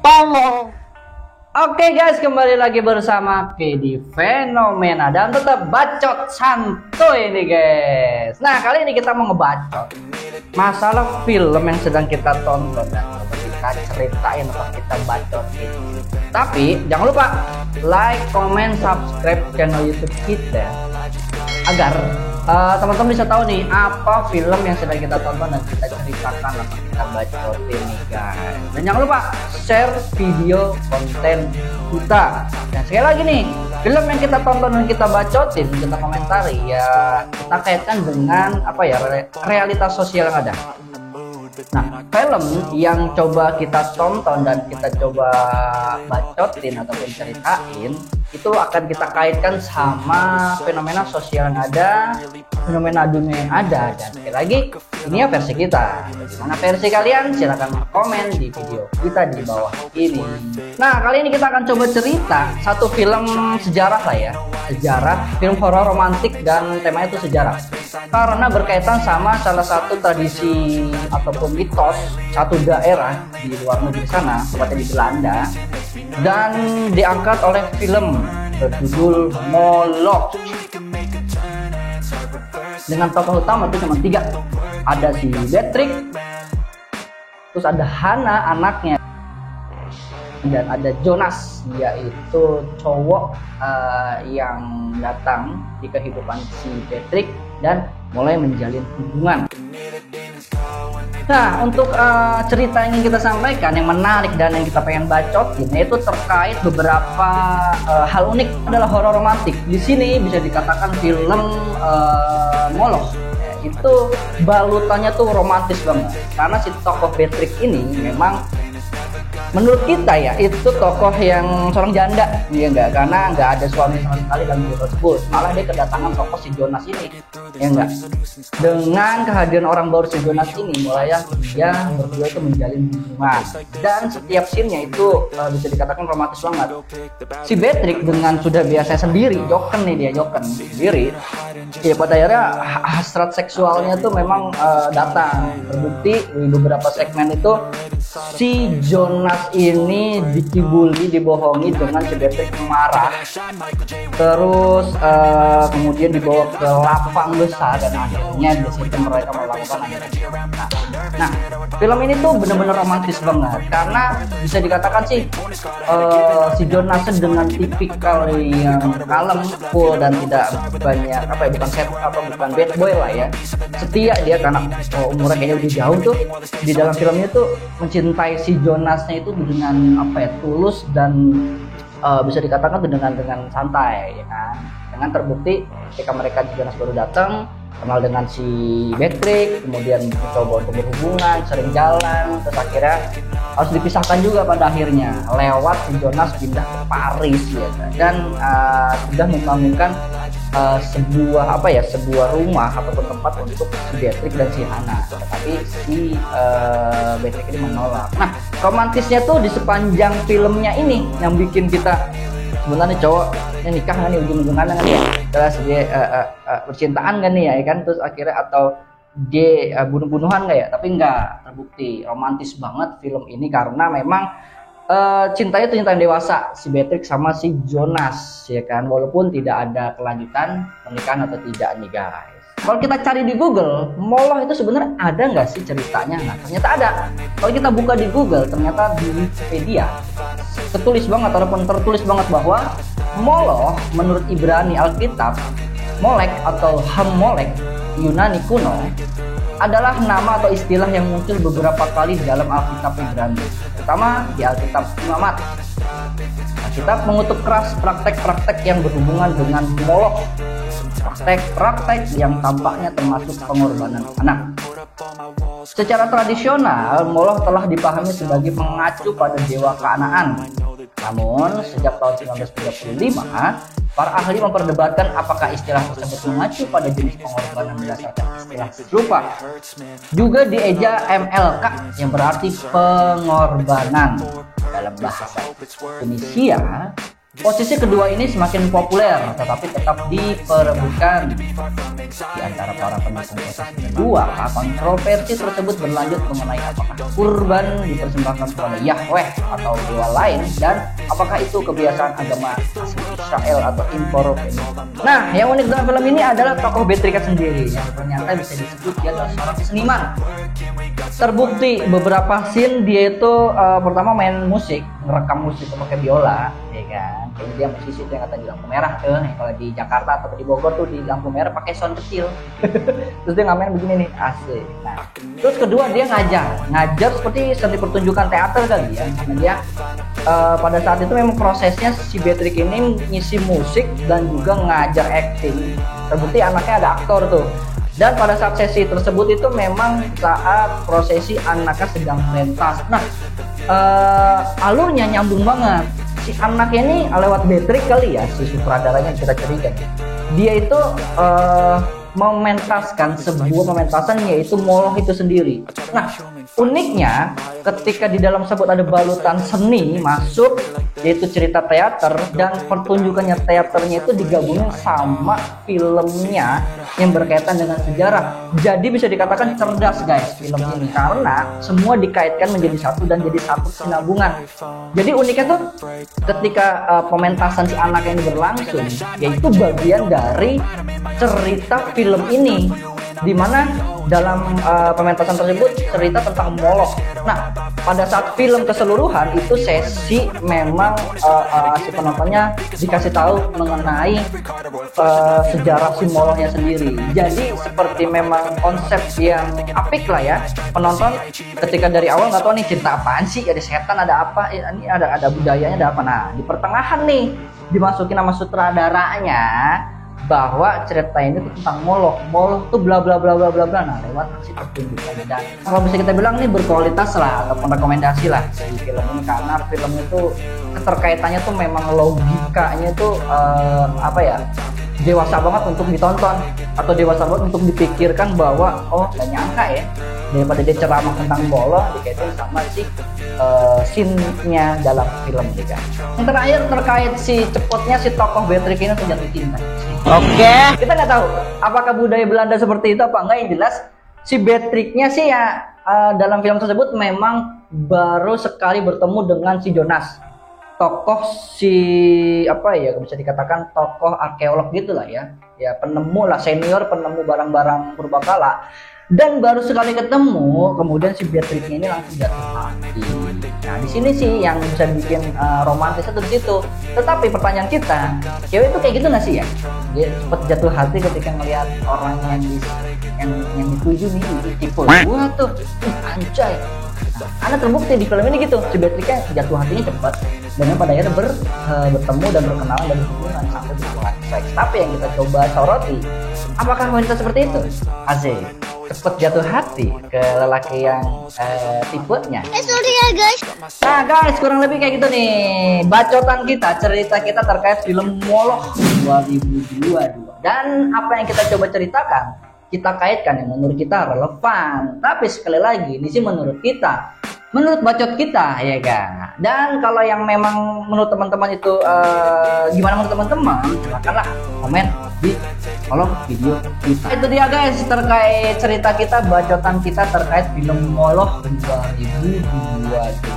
tolong. Oke guys, kembali lagi bersama Kedi Fenomena dan tetap bacot santuy nih guys. Nah, kali ini kita mau ngebacot masalah film yang sedang kita tonton dan kita ceritain atau kita bacotin. Tapi jangan lupa like, comment, subscribe channel YouTube kita agar teman-teman bisa tahu nih apa film yang sedang kita tonton dan kita ceritakan atau kita bacotin nih guys. Dan jangan lupa share video konten kita. Dan sekali lagi nih, film yang kita tonton dan kita bacotin, kita komentari ya kita kaitkan dengan apa ya, realitas sosial yang ada. Nah, film yang coba kita tonton dan kita coba bacotin ataupun ceritain itu akan kita kaitkan sama fenomena sosial yang ada, fenomena dunia yang ada. Dan sekali lagi, ini ya versi kita. Bagaimana versi kalian? Silahkan komen di video kita di bawah ini. Nah, kali ini kita akan coba cerita satu film sejarah lah ya. Sejarah, film horor romantik dan temanya itu sejarah. Karena berkaitan sama salah satu tradisi ataupun mitos satu daerah di luar negeri sana, tepatnya di Belanda, dan diangkat oleh film berjudul Moloch. Dengan tokoh utama itu cuma 3. Ada si Beatrix, terus ada Hana anaknya, dan ada Jonas, yaitu cowok yang datang di kehidupan si Beatrix dan mulai menjalin hubungan. Nah, untuk cerita yang ingin kita sampaikan yang menarik dan yang kita pengen bacotin yaitu terkait beberapa hal unik adalah horor romantik. Di sini bisa dikatakan film Moloch itu balutannya tuh romantis banget karena si tokoh Beatrix ini memang menurut kita ya itu tokoh yang seorang janda, ya enggak, karena nggak ada suami sama sekali dalam film tersebut. Malah dia kedatangan tokoh si Jonas ini, ya enggak. Dengan kehadiran orang baru si Jonas ini, mulai dia berdua itu menjalin hubungan dan setiap scene-nya itu bisa dikatakan romantis banget. Si Beatrix dengan sudah biasa sendiri, joken nih dia, joken sendiri, ya pada akhirnya hasrat seksualnya tuh memang datang. Terbukti di beberapa segmen itu si Jonas ini dikibuli, dibohongi dengan si Beatrix marah. Terus kemudian dibawa ke lapang besar dan akhirnya di situ mereka melakukan adegan. Nah, film ini tuh bener-bener romantis banget karena bisa dikatakan sih si Jonas dengan tipikal yang kalem, cool dan tidak banyak bukan bad boy lah ya. Setia dia karena umurnya kayaknya udah jauh tuh. Di dalam filmnya tuh mencintai si Jonasnya itu dengan tulus dan bisa dikatakan dengan santai ya kan. Dengan terbukti ketika mereka Jonas baru datang kenal dengan si Beatrix, kemudian mencoba untuk berhubungan, sering jalan, terus akhirnya harus dipisahkan juga pada akhirnya lewat si Jonas pindah ke Paris ya kan? Dan sudah membangunkan sebuah rumah ataupun tempat untuk si Beatrix dan si Hana, tetapi si Beatrix ini menolak. Nah, romantisnya tuh di sepanjang filmnya ini yang bikin kita sebenarnya cowok ini nikah nggak nih, ujung-ujungannya nggak nih ya, terus dia percintaan nggak nih ya kan, terus akhirnya atau dia bunuh-bunuhan nggak ya, tapi nggak terbukti. Romantis banget film ini karena memang cintanya itu cinta yang dewasa si Beatrix sama si Jonas ya kan, walaupun tidak ada kelanjutan pernikahan atau tidak nih guys. Kalau kita cari di Google, Moloch itu sebenarnya ada nggak sih ceritanya? Nah, ternyata ada. Kalau kita buka di Google, ternyata di Wikipedia tertulis banget bahwa Moloch menurut Ibrani Alkitab, Molek atau Hammolek Yunani kuno adalah nama atau istilah yang muncul beberapa kali di dalam Alkitab Ibrani, terutama di Alkitab Imamat. Alkitab mengutuk keras praktek-praktek yang berhubungan dengan Moloch, praktek-praktek yang tampaknya termasuk pengorbanan anak. Secara tradisional, Moloch telah dipahami sebagai mengacu pada dewa Kanaan. Namun, sejak tahun 1935, para ahli memperdebatkan apakah istilah tersebut mengacu pada jenis pengorbanan berdasarkan istilah serupa. Juga dieja MLK yang berarti pengorbanan. Dalam bahasa Indonesia, Posisi kedua ini semakin populer, tetapi tetap diperebutkan di antara para pendukung posisi kedua. Kontroversi tersebut berlanjut mengenai apakah kurban dipersembahkan kepada Yahweh atau dewa lain, dan apakah itu kebiasaan agama asli Israel atau impor. Nah, yang unik dalam film ini adalah tokoh Beatrix sendiri yang ternyata bisa disebut dia adalah seorang seniman. Terbukti beberapa scene dia itu pertama main musik, ngerekam musik pakai biola, ya kan. Jadi dia musisi tuh yang kata di lampu merah tuh. Kalau di Jakarta atau di Bogor tuh di lampu merah pakai sound kecil. Terus dia ngamen begini nih, asik. Nah, terus kedua dia ngajar seperti pertunjukan teater kali ya. Karena dia pada saat itu memang prosesnya si Beatrix ini ngisi musik dan juga ngajar acting. Terbukti anaknya ada aktor tuh. Dan pada saat sesi tersebut itu memang saat prosesi anaknya sedang pentas. Nah, alurnya nyambung banget. Si anaknya ini lewat Beatrix kali ya, si sutradaranya kita curiga. Dia itu mementaskan sebuah pementasan yaitu Moloch itu sendiri. Nah, uniknya ketika di dalam tersebut ada balutan seni masuk, yaitu cerita teater, dan pertunjukannya teaternya itu digabungin sama filmnya yang berkaitan dengan sejarah. Jadi bisa dikatakan cerdas guys film ini, karena semua dikaitkan menjadi satu dan jadi satu kesinambungan. Jadi uniknya tuh ketika pementasan si anak ini berlangsung, yaitu bagian dari cerita film ini, dimana dalam pementasan tersebut cerita tentang Moloch. Nah, pada saat film keseluruhan itu sesi memang si penontonnya dikasih tahu mengenai sejarah si Molochnya sendiri. Jadi seperti memang konsep yang apik lah ya. Penonton ketika dari awal nggak tahu nih cerita apaan sih, ada setan, ada apa, ini ada budayanya, ada apa. Nah, di pertengahan nih dimasukin nama sutradaranya bahwa cerita ini tuh tentang Moloch tuh bla bla bla bla bla bla. Nah, lewat si pertunjukan, dan kalau bisa kita bilang nih berkualitas lah ataupun rekomendasi lah di film ini, karena film itu keterkaitannya tuh memang logikanya tuh apa ya, dewasa banget untuk ditonton atau dewasa banget untuk dipikirkan bahwa oh gak nyangka ya, daripada dia ceramah tentang Moloch dikaitin sama si scene-nya dalam film ini kan. Yang terakhir terkait si cepotnya si tokoh Beatrix ini terjatuh cinta. Oke. Kita nggak tahu apakah budaya Belanda seperti itu apa enggak. Yang jelas si Beatrix-nya sih ya dalam film tersebut memang baru sekali bertemu dengan si Jonas, tokoh si apa ya, bisa dikatakan tokoh arkeolog gitulah ya, penemu lah, senior penemu barang-barang purbakala. Dan baru sekali ketemu, kemudian si Beatrix ini langsung jatuh hati. Nah, di sini sih yang bisa bikin romantis itu di situ. Tetapi pertanyaan kita, cewek itu kayak gitu nggak sih ya? Dia cepet jatuh hati ketika ngelihat orang yang dituju nih, tipe gua tuh, anjay. Nah, karena terbukti di film ini gitu, si Beatrix-nya jatuh hatinya cepat, dan pada akhirnya bertemu dan berkenalan dan hubungan sampai berhubungan seks. Tapi yang kita coba soroti, apakah wanita seperti itu? Asik, cepet jatuh hati ke lelaki yang tipenya. Sorry ya guys. Nah guys, kurang lebih kayak gitu nih bacotan kita, cerita kita terkait film Moloch 2022. Dan apa yang kita coba ceritakan, kita kaitkan yang menurut kita relevan. Tapi sekali lagi, ini sih menurut kita, menurut bacot kita, ya kan. Dan kalau yang memang menurut teman-teman itu gimana menurut teman-teman, silakanlah komen di kolom video kita. Itu dia guys terkait cerita kita, bacotan kita terkait film Moloch 2022,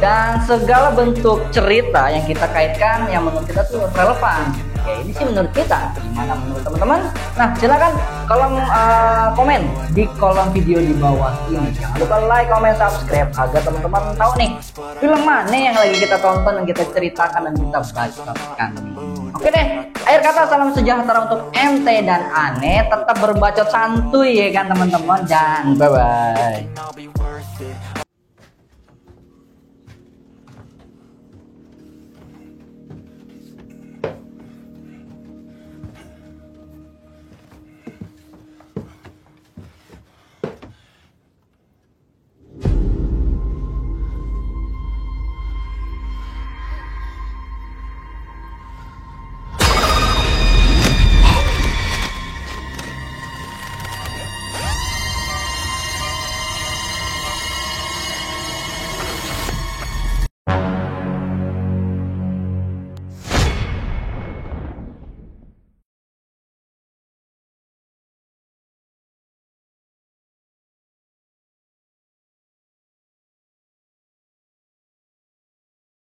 dan segala bentuk cerita yang kita kaitkan yang menurut kita tuh relevan. Oke, ini sih menurut kita, gimana menurut teman-teman? Nah, silakan komen di kolom video di bawah ini. Jangan lupa like, comment, subscribe agar teman-teman tahu nih film mana yang lagi kita tonton dan kita ceritakan dan kita bacotkan. Oke deh, akhir kata salam sejahtera untuk MT dan Ane, tetap berbacot santuy ya kan teman-teman, dan bye bye.